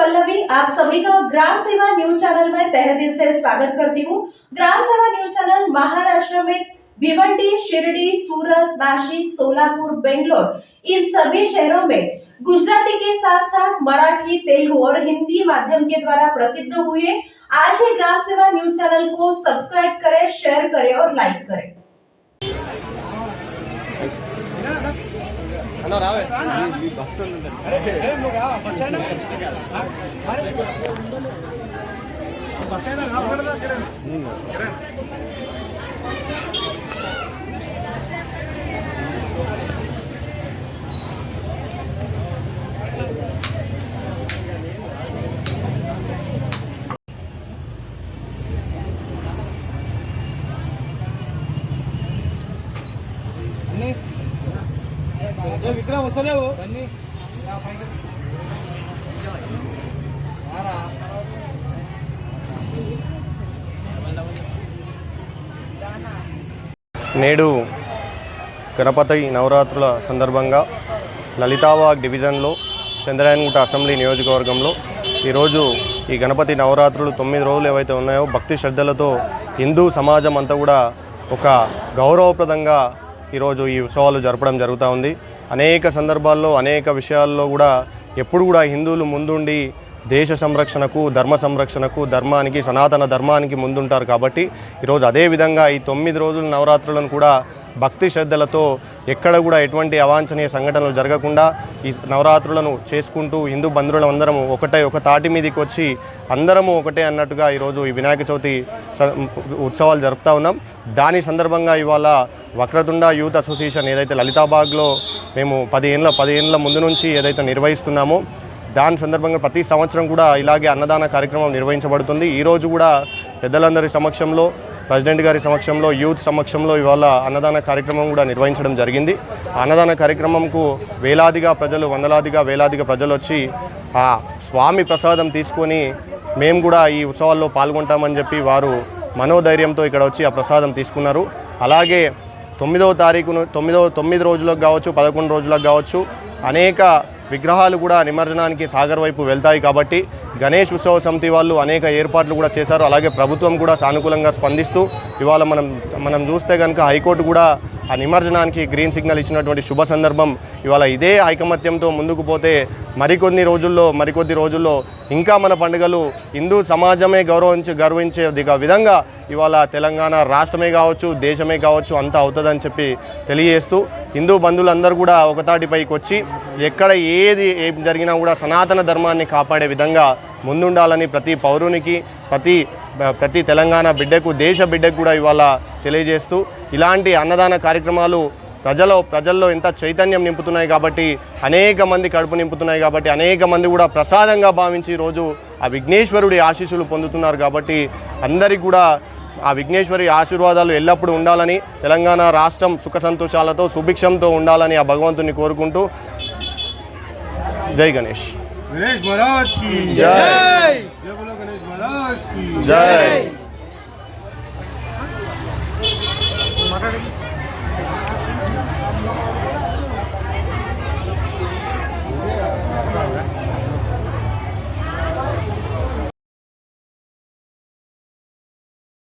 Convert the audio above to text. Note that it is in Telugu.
पल्लवी आप सभी का ग्राम सेवा न्यूज चैनल में तहे दिल से स्वागत करती हूँ। ग्राम सेवा न्यूज चैनल महाराष्ट्र में भिवंडी, शिरडी, सूरत, नासिक, सोलापुर, बेंगलोर इन सभी शहरों में गुजराती के साथ साथ मराठी, तेलुगु और हिंदी माध्यम के द्वारा प्रसिद्ध हुए। आज ही ग्राम सेवा न्यूज चैनल को सब्सक्राइब करें, शेयर करें और लाइक करें। विक्रम वसले हो నేడు గణపతి నవరాత్రుల సందర్భంగా లలితాబాగ్ డివిజన్లో చంద్రాయన్గుట్ట అసెంబ్లీ నియోజకవర్గంలో ఈరోజు ఈ గణపతి నవరాత్రులు 9 రోజులు ఏవైతే ఉన్నాయో భక్తి శ్రద్ధలతో హిందూ సమాజం అంతా కూడా ఒక గౌరవప్రదంగా ఈరోజు ఈ ఉత్సవాలు జరపడం జరుగుతూ ఉంది। అనేక సందర్భాల్లో అనేక విషయాల్లో కూడా ఎప్పుడు కూడా హిందువులు ముందుండి దేశ సంరక్షణకు, ధర్మ సంరక్షణకు, ధర్మానికి, సనాతన ధర్మానికి ముందుంటారు కాబట్టి ఈరోజు అదేవిధంగా ఈ 9 రోజుల నవరాత్రులను కూడా భక్తి శ్రద్ధలతో ఎక్కడ కూడా ఎటువంటి అవాంఛనీయ సంఘటనలు జరగకుండా ఈ నవరాత్రులను చేసుకుంటూ హిందూ బంధువులం అందరము ఒక తాటి మీదకి వచ్చి అందరము ఒకటే అన్నట్టుగా ఈరోజు ఈ వినాయక చవితి ఉత్సవాలు జరుపుతూ ఉన్నాం। దాని సందర్భంగా ఇవాళ వక్రతుండ యూత్ అసోసియేషన్ ఏదైతే లలితాబాగ్లో మేము 10 ఏళ్ళ ముందు నుంచి ఏదైతే నిర్వహిస్తున్నామో దాని సందర్భంగా ప్రతి సంవత్సరం కూడా ఇలాగే అన్నదాన కార్యక్రమం నిర్వహించబడుతుంది। ఈరోజు కూడా పెద్దలందరి సమక్షంలో, ప్రెసిడెంట్ గారి సమక్షంలో, యూత్ సమక్షంలో ఇవాళ అన్నదాన కార్యక్రమం కూడా నిర్వహించడం జరిగింది। అన్నదాన కార్యక్రమంకు వేలాదిగా ప్రజలు, వేలాదిగా ప్రజలు వచ్చి ఆ స్వామి ప్రసాదం తీసుకొని మేము కూడా ఈ ఉత్సవాల్లో పాల్గొంటామని చెప్పి వారు మనోధైర్యంతో ఇక్కడ వచ్చి ఆ ప్రసాదం తీసుకున్నారు। అలాగే 9వ తారీఖును 9 రోజులకు కావచ్చు, 11 రోజులకు కావచ్చు అనేక విగ్రహాలు కూడా నిమజ్జనానికి సాగర్ వైపు వెళ్తాయి కాబట్టి గణేష్ ఉత్సవ సమితి వాళ్ళు అనేక ఏర్పాట్లు కూడా చేశారు। అలాగే ప్రభుత్వం కూడా సానుకూలంగా స్పందిస్తూ ఇవాళ మనం చూస్తే కనుక హైకోర్టు కూడా ఆ నిమజ్జనానికి గ్రీన్ సిగ్నల్ ఇచ్చినటువంటి శుభ సందర్భం। ఇవాళ ఇదే ఐకమత్యంతో ముందుకు పోతే మరికొద్ది రోజుల్లో ఇంకా మన పండుగలు హిందూ సమాజమే గర్వించే విధంగా ఇవాళ తెలంగాణ రాష్ట్రమే కావచ్చు, దేశమే కావచ్చు అంతా అవుతుందని చెప్పి తెలియజేస్తూ హిందూ బంధువులందరూ కూడా ఒకతాటిపైకి వచ్చి ఎక్కడ ఏం జరిగినా కూడా సనాతన ధర్మాన్ని కాపాడే విధంగా ముందుండాలని ప్రతి పౌరునికి, ప్రతి తెలంగాణ బిడ్డకు, దేశ బిడ్డకు కూడా ఇవాళ తెలియజేస్తూ ఇలాంటి అన్నదాన కార్యక్రమాలు ప్రజల్లో ఎంత చైతన్యం నింపుతున్నాయి కాబట్టి, అనేక మంది కడుపు నింపుతున్నాయి కాబట్టి, అనేక మంది కూడా ప్రసాదంగా భావించి ఈరోజు ఆ విఘ్నేశ్వరుడి ఆశీస్సులు పొందుతున్నారు కాబట్టి అందరికీ కూడా ఆ విఘ్నేశ్వరి ఆశీర్వాదాలు ఎల్లప్పుడూ ఉండాలని, తెలంగాణ రాష్ట్రం సుఖ సంతోషాలతో సుభిక్షంతో ఉండాలని ఆ భగవంతుని కోరుకుంటూ జై గణేష్। गणेश महाराज की जय। जय बोलो गणेश महाराज की जय।